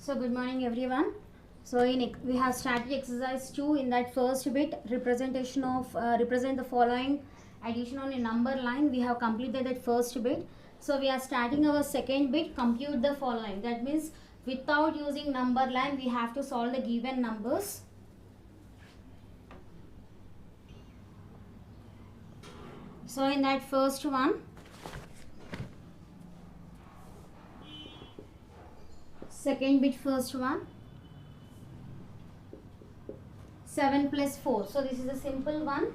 So good morning everyone. So we have started exercise 2. In that first bit, representation of represent the following addition on a number line. We have completed that first bit. So we are starting our second bit, compute the following. That means without using number line we have to solve the given numbers. So in that first one, second bit, first one, 7 plus 4. So this is a simple one.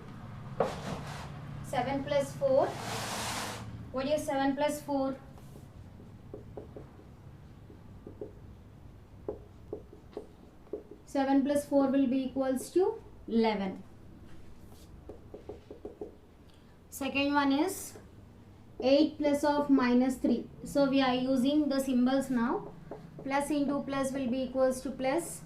7 plus 4. What is 7 plus 4? Seven plus 4 will be equals to 11. Second one is 8 plus of minus 3. So we are using the symbols now. Plus into plus will be equals to plus.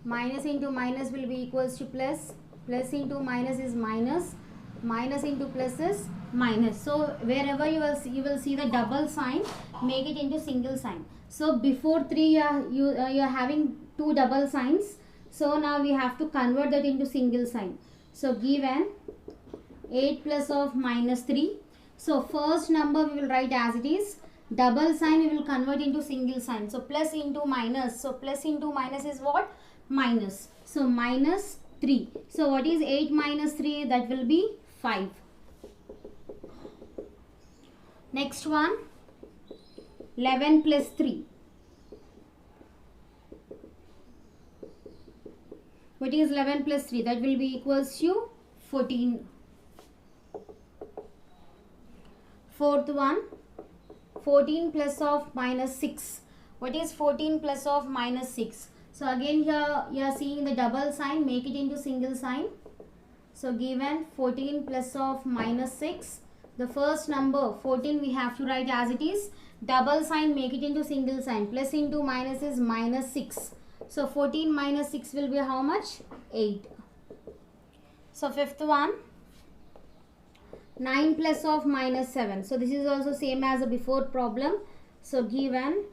Minus into minus will be equals to plus. Plus into minus is minus. Minus into plus is minus. So wherever you will see the double sign, make it into single sign. So before 3 you are having two double signs. So now we have to convert that into single sign. So given 8 plus of minus 3. So first number we will write as it is. Double sign we will convert into single sign. So plus into minus. So plus into minus is what? Minus. So minus 3. So what is 8 minus 3? That will be 5. Next one, 11 plus 3. What is 11 plus 3? That will be equals to 14. Fourth one, 14 plus of minus 6. What is 14 plus of minus 6? So again here you are seeing the double sign, make it into single sign. So given 14 plus of minus 6. The first number 14 we have to write as it is. Double sign, make it into single sign. Plus into minus is minus 6. So 14 minus 6 will be how much? 8. So fifth one, 9 plus of minus 7. So this is also same as the before problem. So given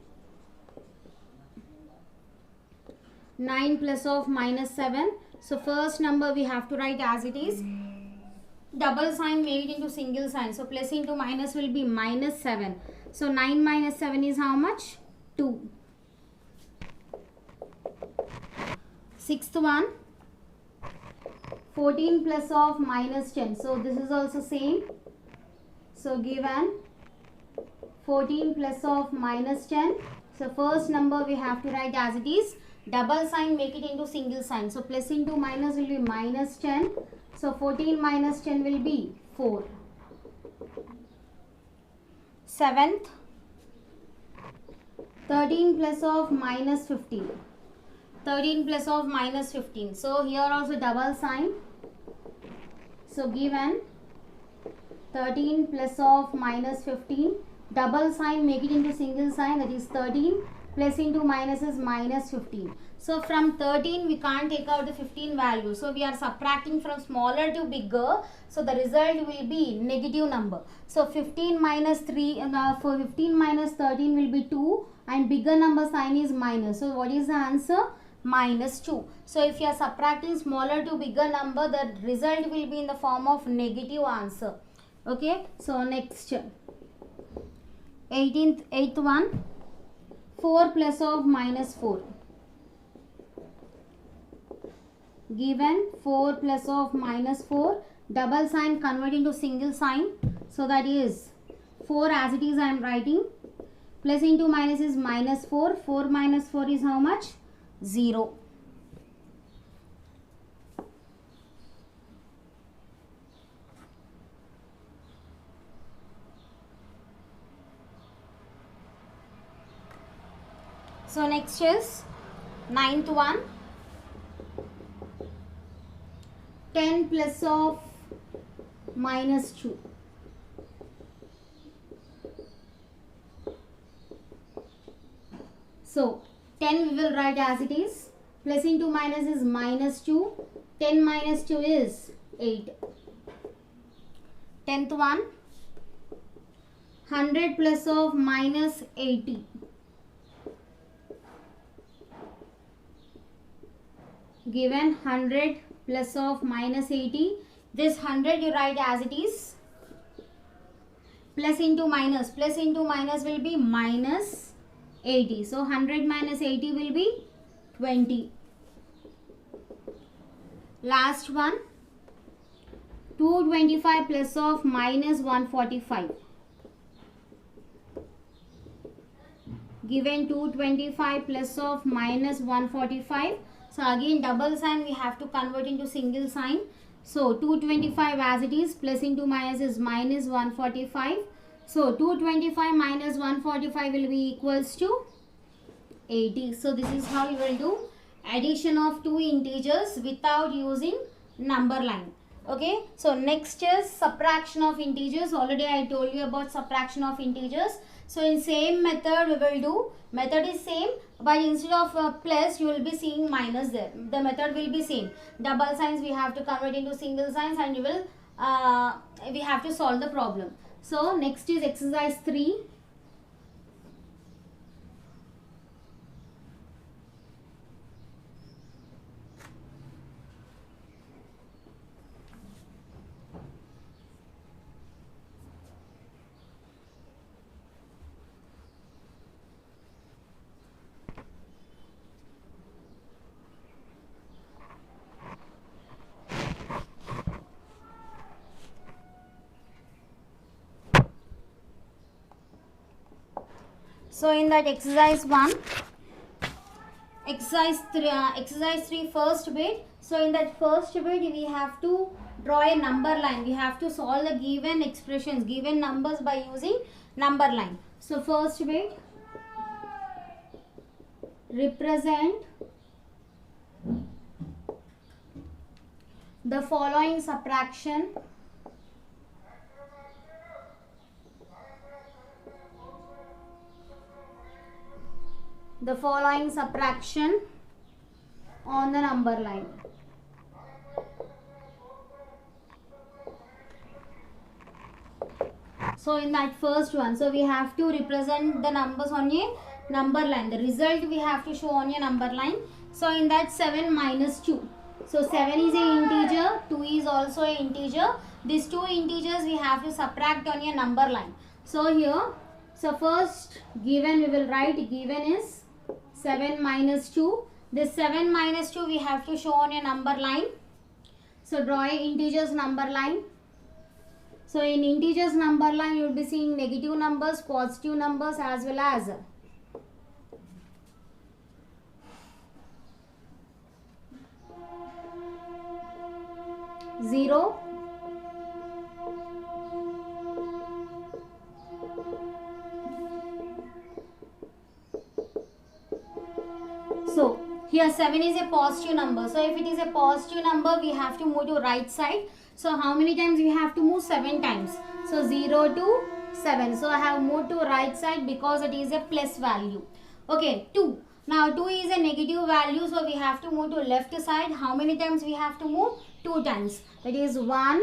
9 plus of minus 7. So first number we have to write as it is. Double sign, make it into single sign. So plus into minus will be minus 7. So 9 minus 7 is how much? 2. Sixth one, 14 plus of minus 10. So this is also same. So given 14 plus of minus 10. So first number we have to write as it is. Double sign, make it into single sign. So plus into minus will be minus 10. So 14 minus 10 will be 4. Seventh, 13 plus of minus 15. 13 plus of minus 15. So here also double sign. So given 13 plus of minus 15. Double sign, make it into single sign, that is 13. Plus into minus is minus 15. So from 13 we can't take out the 15 value. So we are subtracting from smaller to bigger. So the result will be negative number. So 15 minus 3 for 15 minus 13 will be 2 and bigger number sign is minus. So what is the answer? Minus 2. So if you are subtracting smaller to bigger number, the result will be in the form of negative answer. Okay. So next, 8th one, 4 plus of minus 4. Given 4 plus of minus 4. Double sign, convert into single sign. So that is 4 as it is I am writing. Plus into minus is minus 4. 4 minus 4 is how much? 0. So next is 9th one, 10 plus of minus 2. So 10 we will write as it is. Plus into minus is minus 2. 10 minus 2 is 8. 10th one, 100 plus of minus 80. given 100 plus of minus 80. This 100 you write as it is. Plus into minus will be minus 80. So 100 minus 80 will be 20. Last one, 225 plus of minus 145. Given 225 plus of minus 145. So again double sign we have to convert into single sign. So 225 as it is, plus into minus is minus 145. So 225 minus 145 will be equals to 80. So this is how you will do addition of two integers without using number line. Okay, so next is subtraction of integers. Already I told you about subtraction of integers. So in same method we will do, method is same, but instead of plus you will be seeing minus there. The method will be same. Double signs we have to convert into single signs, and you will we have to solve the problem. So next is exercise 3. So in that exercise 1, exercise 3 first bit. So in that first bit we have to draw a number line. We have to solve the given expressions, given numbers by using number line. So first bit, represent the following subtraction on the number line. So in that first one, so we have to represent the numbers on a number line. The result we have to show on a number line. So in that 7 minus 2. So 7 is a integer, 2 is also a integer. These two integers we have to subtract on a number line. So here, so first given we will write, given is 7 minus 2. This 7 minus 2 we have to show on a number line. So draw a integers number line. So in integers number line you will be seeing negative numbers, positive numbers, as well as 0, so here 7 is a positive number. So if it is a positive number we have to move to right side. So how many times we have to move? 7 times. So 0 to 7. So I have moved to right side because it is a plus value. Okay, 2. Now 2 is a negative value, so we have to move to left side. How many times we have to move? 2 times. That is 1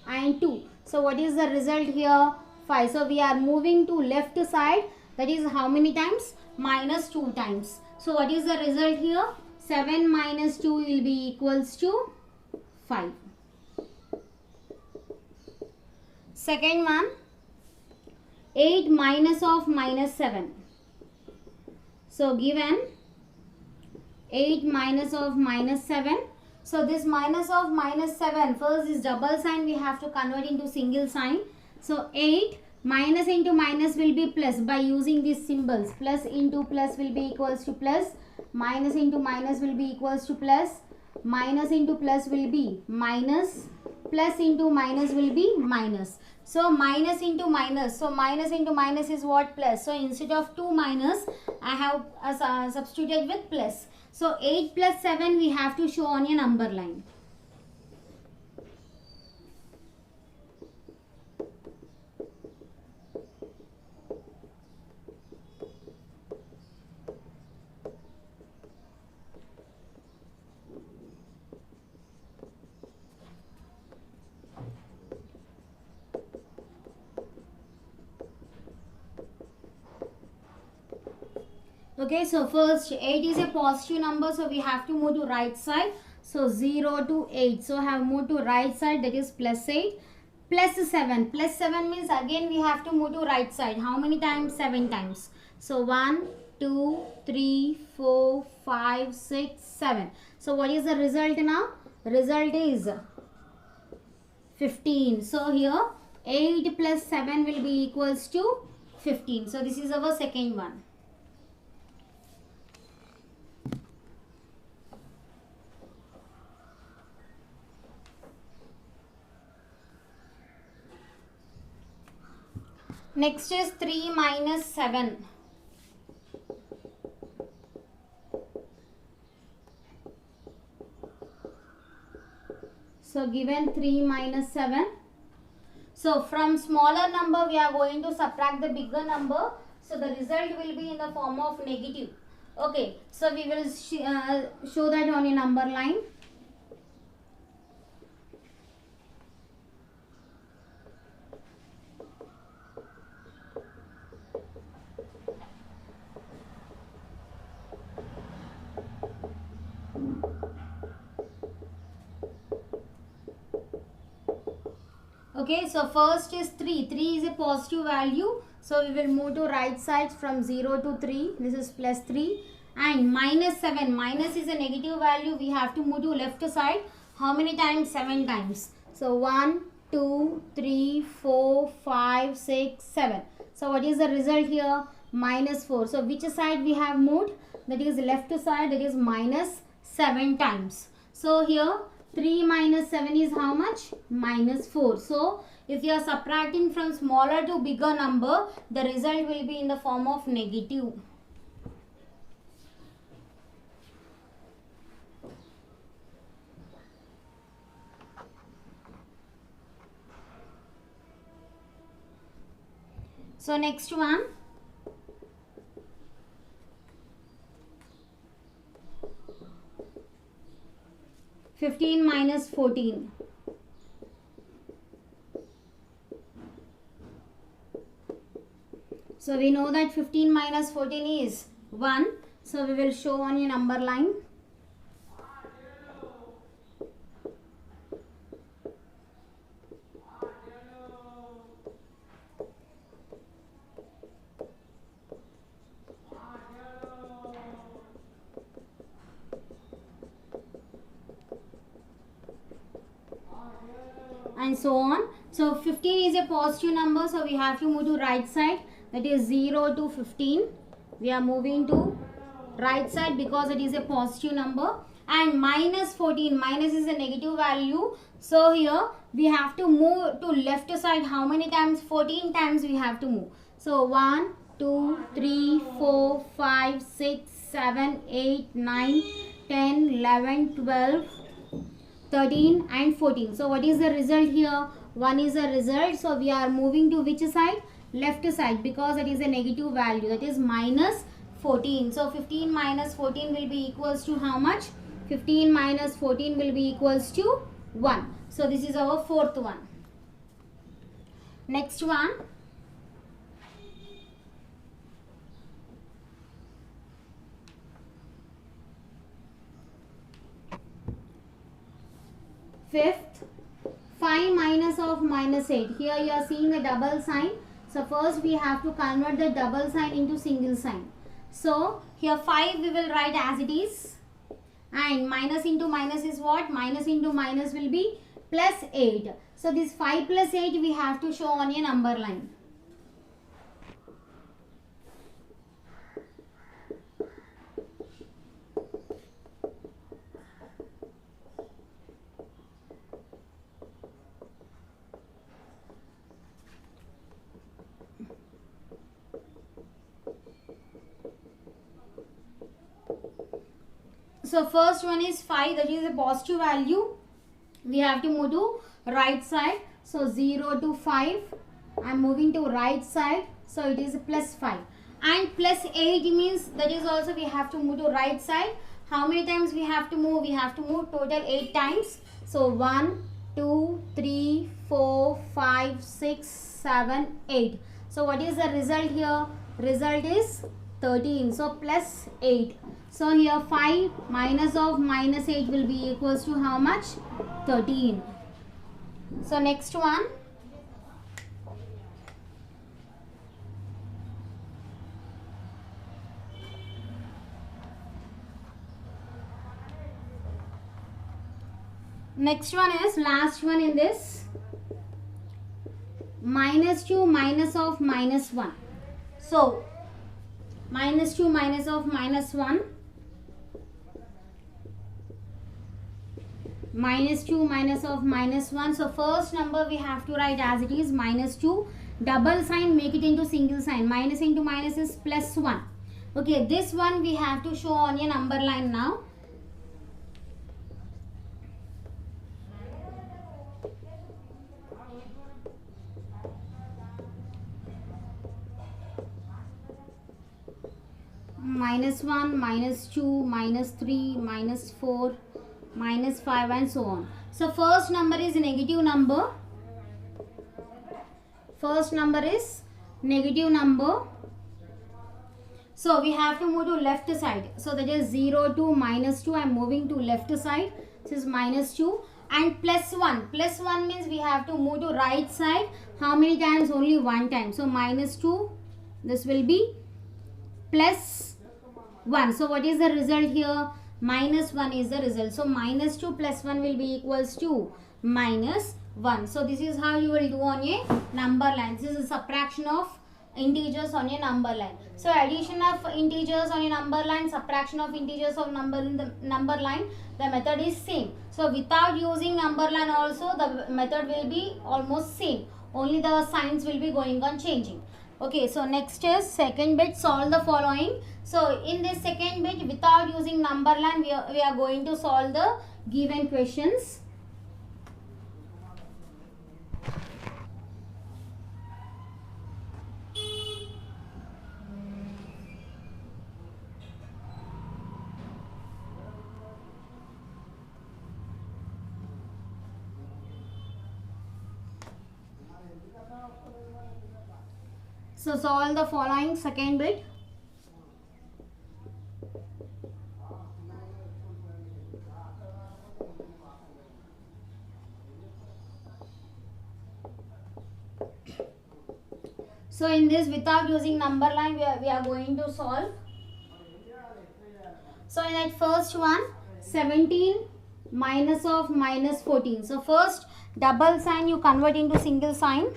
and 2. So what is the result here? 5. So we are moving to left side. That is how many times? Minus 2 times. So what is the result here? 7 minus 2 will be equals to 5. Second one, 8 minus of minus 7. So given 8 minus of minus 7. So this minus of minus 7, first is double sign we have to convert into single sign. So 8 minus into minus will be plus by using these symbols. Plus into plus will be equals to plus. Minus into minus will be equals to plus. Minus into plus will be minus. Plus into minus will be minus. So minus into minus. So minus into minus is what? Plus. So instead of 2 minus, I have substituted with plus. So 8 plus 7 we have to show on a number line. Okay, so first 8 is a positive number, so we have to move to right side. So 0 to 8. So have moved to right side, that is plus 8. Plus 7. Plus 7 means again we have to move to right side. How many times? 7 times. So 1, 2, 3, 4, 5, 6, 7. So what is the result now? Result is 15. So here 8 plus 7 will be equals to 15. So this is our second one. Next is 3 minus 7. So given 3 minus 7. So from smaller number we are going to subtract the bigger number. So the result will be in the form of negative. Okay. So we will show that on a number line. Okay, so first is 3. 3 is a positive value. So we will move to right side from 0 to 3. This is plus 3. And minus 7. Minus is a negative value. We have to move to left side. How many times? 7 times. So 1, 2, 3, 4, 5, 6, 7. So what is the result here? Minus 4. So which side we have moved? That is left side. That is minus 7 times. So here 3 minus 7 is how much? Minus 4. So if you are subtracting from smaller to bigger number, the result will be in the form of negative. So next one. (15 minus 14). So we know that 15 minus 14 is 1. So we will show on a number line. And so on. So 15 is a positive number, so we have to move to right side, that is 0 to 15. We are moving to right side because it is a positive number. And minus 14, minus is a negative value, so here we have to move to left side. How many times? 14 times we have to move. So 1, 2, 3, 4, 5, 6, 7, 8, 9, 10, 11, 12, 13 and 14. So what is the result here? 1 is the result. So we are moving to which side? Left side, because it is a negative value, that is minus 14. So 15 minus 14 will be equals to how much? 15 minus 14 will be equals to 1. So this is our fourth one. Next one. Fifth, 5 minus of minus 8. Here you are seeing the double sign. So first we have to convert the double sign into single sign. So here 5 we will write as it is. And minus into minus is what? Minus into minus will be plus 8. So this 5 plus 8 we have to show on a number line. So first one is 5, that is a positive value. We have to move to right side. So 0 to 5. I am moving to right side. So it is plus 5. And plus 8 means that is also we have to move to right side. How many times we have to move? We have to move total 8 times. So 1, 2, 3, 4, 5, 6, 7, 8. So what is the result here? Result is 13. So plus 8. So here 5 minus of minus 8 will be equals to how much? 13. So next one. Next one is last one in this. Minus 2 minus of minus 1. So minus 2 minus of minus 1. Minus 2 minus of minus 1. So first number we have to write as it is, minus 2. Double sign, make it into single sign. Minus into minus is plus 1. Okay, this one we have to show on a number line now. Minus 1, minus 2, minus 3, minus 4, minus 5 and so on. So first number is negative number. First number is negative number. So we have to move to left side. So that is 0 to minus 2. I am moving to left side. This is minus 2 and plus 1. Plus 1 means we have to move to right side. How many times? Only one time. So minus 2. This will be plus 1. So what is the result here? Minus 1 is the result. So minus 2 plus 1 will be equals to minus 1. So this is how you will do on a number line. This is a subtraction of integers on a number line. So addition of integers on a number line, subtraction of integers of number in the number line, the method is same. So without using number line also the method will be almost same. Only the signs will be going on changing. Okay, so next is second bit, solve the following. So in this second bit, without using number line, we are going to solve the given questions. So solve the following second bit. So in this, without using number line, we are going to solve. So in that first one, 17 minus of minus 14. So first double sign you convert into single sign.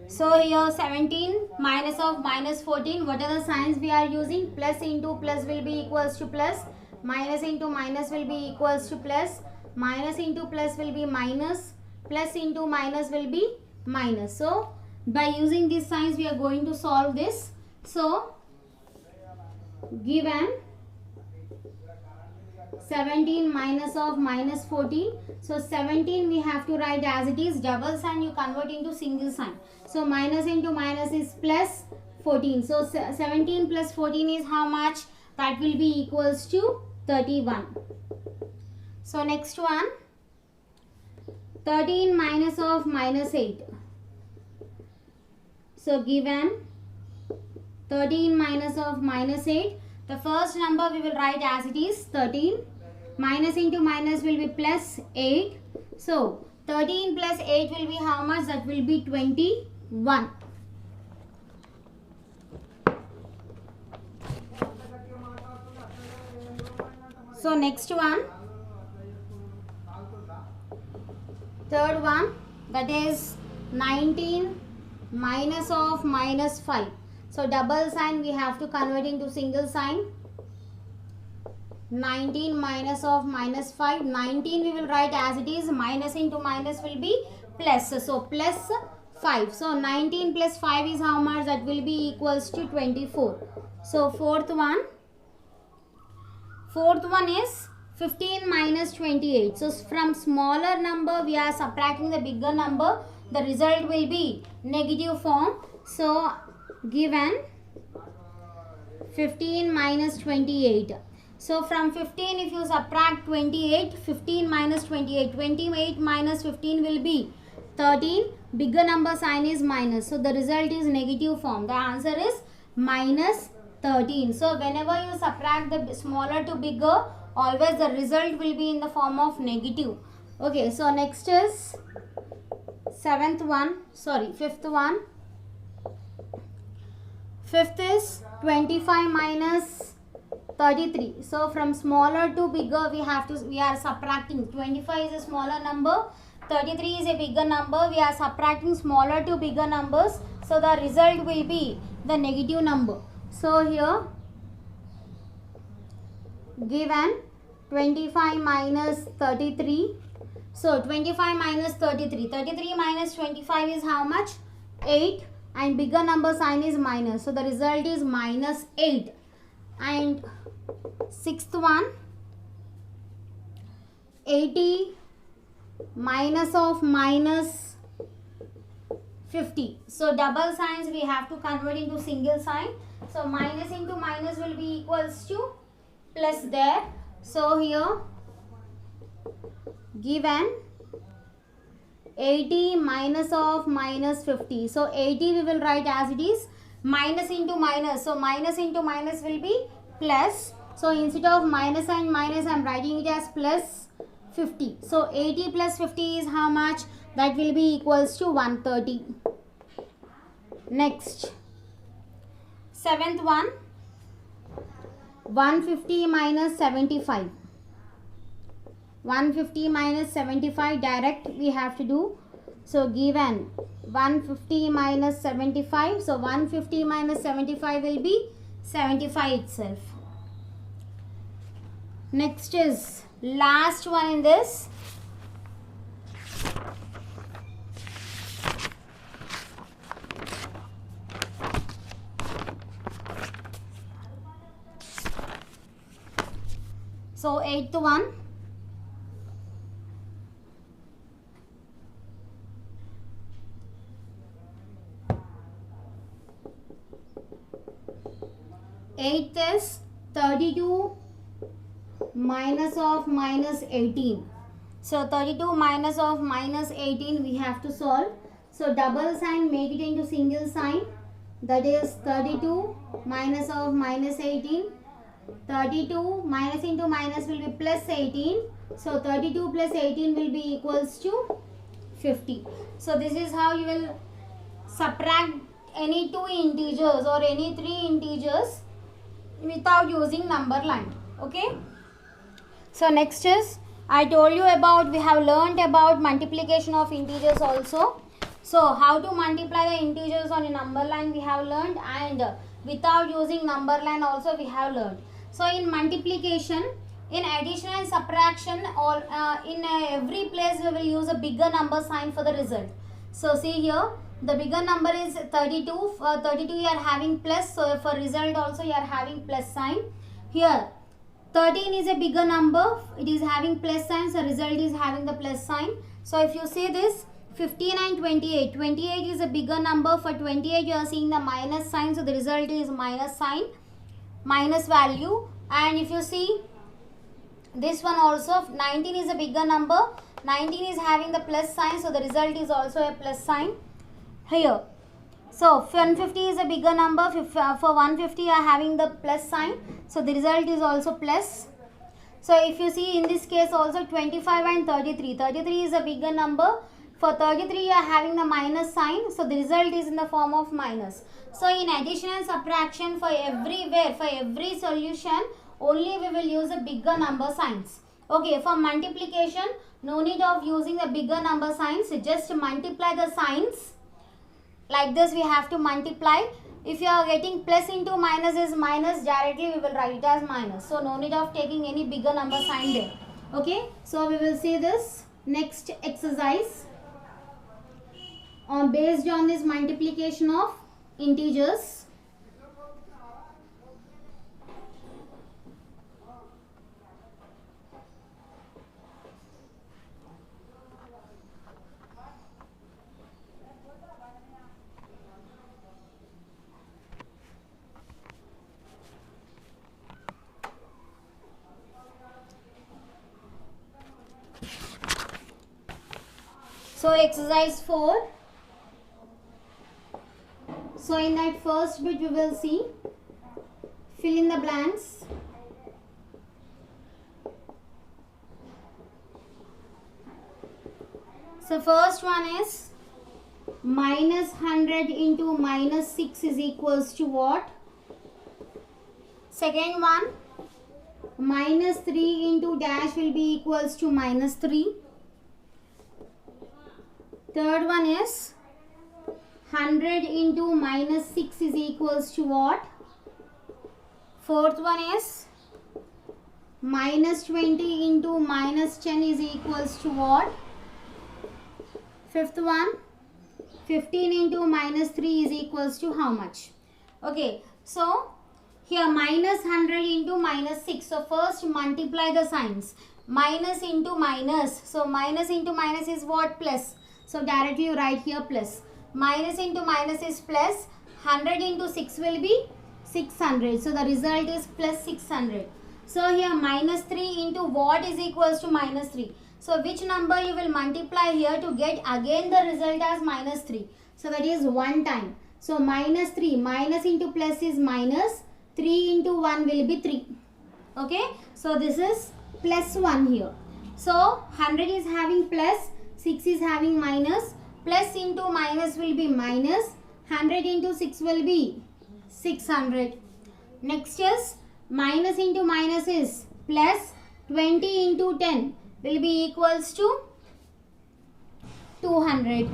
So here 17 minus of minus 14. What are the signs we are using? Plus into plus will be equals to plus. Minus into minus will be equals to plus. Minus into plus will be minus. Plus into minus will be minus. So by using these signs we are going to solve this. So given 17 minus of minus 14. So 17 we have to write as it is. Double sign you convert into single sign. So minus into minus is plus 14. So 17 plus 14 is how much? That will be equals to 31. So next one, 13 minus of minus 8. So given 13 minus of minus 8. The first number we will write as it is 13. Minus into minus will be plus 8. So 13 plus 8 will be how much? That will be 21. So next one, third one, that is 19 minus of minus 5. So double sign we have to convert into single sign. 19 minus of minus 5. 19 we will write as it is. Minus into minus will be plus. So plus 5. So 19 plus 5 is how much? That will be equals to 24. So fourth one is 15 minus 28. So from smaller number we are subtracting the bigger number. The result will be negative form. So given 15 minus 28. So from 15 if you subtract 28, 15 minus 28. 28 minus 15 will be 13. bigger number sign is minus. So the result is negative form. The answer is minus 13. So whenever you subtract the smaller to bigger, always the result will be in the form of negative. Okay, so next is fifth one. Fifth is 25 minus 33. So from smaller to bigger we are subtracting. 25 is a smaller number, 33 is a bigger number. We are subtracting smaller to bigger numbers. So the result will be the negative number. So here given 25 minus 33. So 25 minus 33. 33 minus 25 is how much? 8. And bigger number sign is minus. So the result is minus 8. And sixth one, 80 minus of minus 50. So double signs we have to convert into single sign. So minus into minus will be equals to plus there. So here given 80 minus of minus 50. So 80 we will write as it is, minus into minus. So minus into minus will be plus. So instead of minus and minus I am writing it as plus 50. So 80 plus 50 is how much? That will be equals to 130. Next, seventh one, 150 minus 75. 150 minus 75 direct we have to do. So given 150 minus 75. So 150 minus 75 will be 75 itself. Next is last one in this. So eighth one. Eighth is 32 minus of minus 18. So 32 minus of minus 18 we have to solve. So double sign, make it into single sign. That is 32 minus of minus 18. 32 minus into minus will be plus 18. So 32 plus 18 will be equals to 50. So this is how you will subtract any two integers or any three integers without using number line. Okay. So next is, I told you about, we have learned about multiplication of integers also. So how to multiply the integers on a number line we have learned, and without using number line also we have learned. So in multiplication, in addition and subtraction, or in every place we will use a bigger number sign for the result. So see here, the bigger number is 32. For 32 you are having plus, so for result also you are having plus sign. Here 13 is a bigger number, it is having plus sign, so result is having the plus sign. So if you see this 15 and 28, 28 is a bigger number, for 28 you are seeing the minus sign, so the result is minus sign, minus value. And if you see this one also, 19 is a bigger number, 19 is having the plus sign, so the result is also a plus sign here. So 150 is a bigger number, for 150 you are having the plus sign, so the result is also plus. So if you see in this case also 25 and 33, 33 is a bigger number, for 33 you are having the minus sign, so the result is in the form of minus. So in addition and subtraction, for everywhere, for every solution, only we will use a bigger number signs. Okay, for multiplication, no need of using the bigger number signs, just multiply the signs. Like this we have to multiply. If you are getting plus into minus is minus, directly we will write it as minus. So no need of taking any bigger number sign there. Okay, so we will see this next exercise based on this multiplication of integers. So exercise 4, So in that first bit we will see, fill in the blanks. So first one is minus 100 into minus 6 is equals to what? Second one, minus 3 into dash will be equals to minus 3. Third one is 100 into minus 6 is equals to what? Fourth one is minus 20 into minus 10 is equals to what? Fifth one, 15 into minus 3 is equals to how much? Okay, so here minus 100 into minus 6. So first multiply the signs. Minus into minus. So minus into minus is what? Plus. So directly you write here plus. Minus into minus is plus. 100 into 6 will be 600. So the result is plus 600. So here minus 3 into what is equals to minus 3. So which number you will multiply here to get again the result as minus 3. So that is one time. So minus 3. Minus into plus is minus. 3 into 1 will be 3. Okay. So this is plus 1 here. So 100 is having plus. 6 is having minus. Plus into minus will be minus. 100 into 6 will be 600. Next is minus into minus is plus. 20 into 10 will be equals to 200.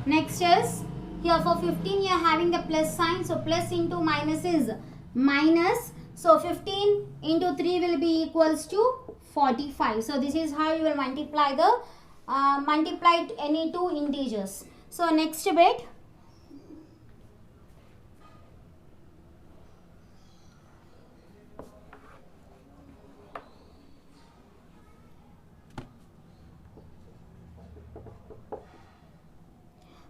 Next is here for 15 you are having the plus sign. So plus into minus is minus. So 15 into 3 will be equals to 45. So this is how you will multiply the any two integers. So next bit.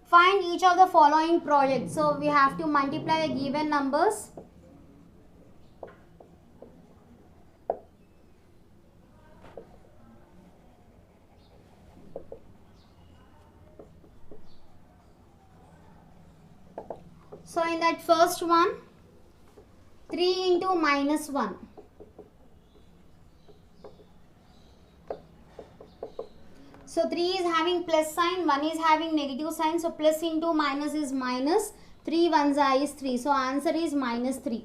Find each of the following projects. So we have to multiply the given numbers. So in that first one, 3 into minus 1. So 3 is having plus sign, 1 is having negative sign. So plus into minus is minus. 3 ones is 3. So answer is minus 3.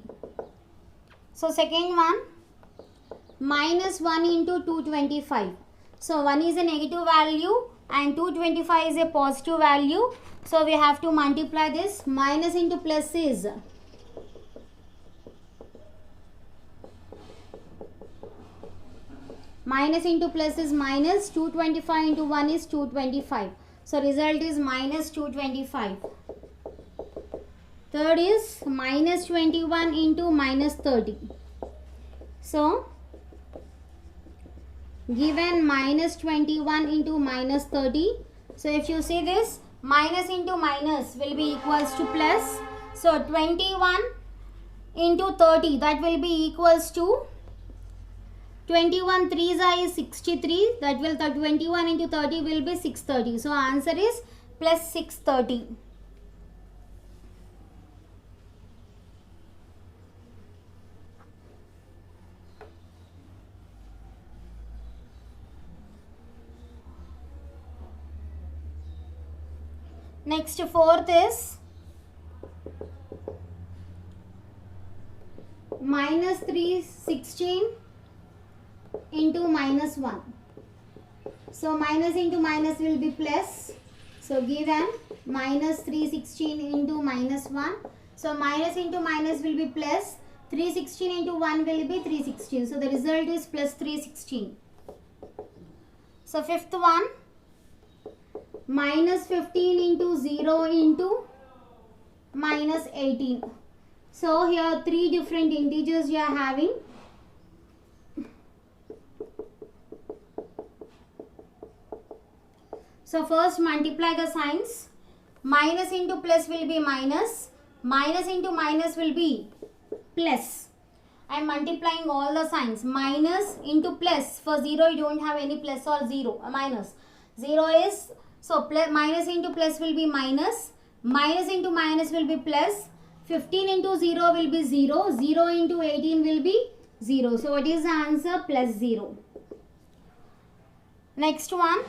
So second one, minus 1 into 225. So 1 is a negative value and 225 is a positive value. So we have to multiply this. Minus into plus is minus into plus is minus. 225 into 1 is 225. So result is minus 225. Third is minus 21 into minus 30. So given minus 21 into minus 30. So if you see this, minus into minus will be equals to plus. So 21 into 30, that will be equals to 21 3s is 63. That will 21 into 30 will be 630. So answer is plus 630. Next fourth is minus 316 into minus 1. So minus into minus will be plus. So given minus 316 into minus 1. So minus into minus will be plus. 316 into 1 will be 316. So the result is plus 316. So fifth one, minus 15 into 0 into minus 18. So here three different integers you are having. So first multiply the signs. Minus into plus will be minus. Minus into minus will be plus. I am multiplying all the signs. Minus into plus. For 0 you don't have any plus or 0. Minus. 0 is, so plus, minus into plus will be minus. minus into minus will be plus, 15 into 0 will be 0, 0 into 18 will be 0. So what is the answer? Plus 0. Next one,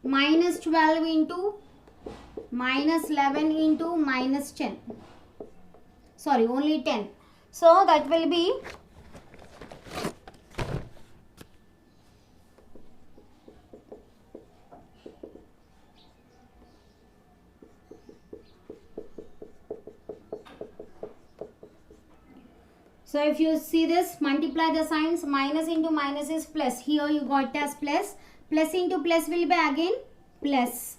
minus 12 into minus 11 into minus 10. Sorry, only 10. So that will be so if you see this, multiply the signs, minus into minus is plus. Here you got as plus. Plus into plus will be again plus.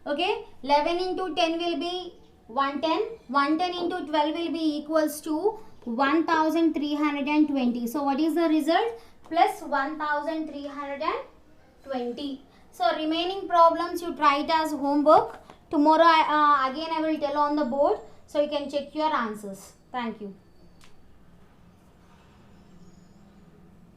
Okay, 11 into 10 will be 110. 110 into 12 will be equals to 1320. So what is the result? Plus 1320. So remaining problems you try it as homework. Tomorrow again I will tell on the board, so you can check your answers. Thank you.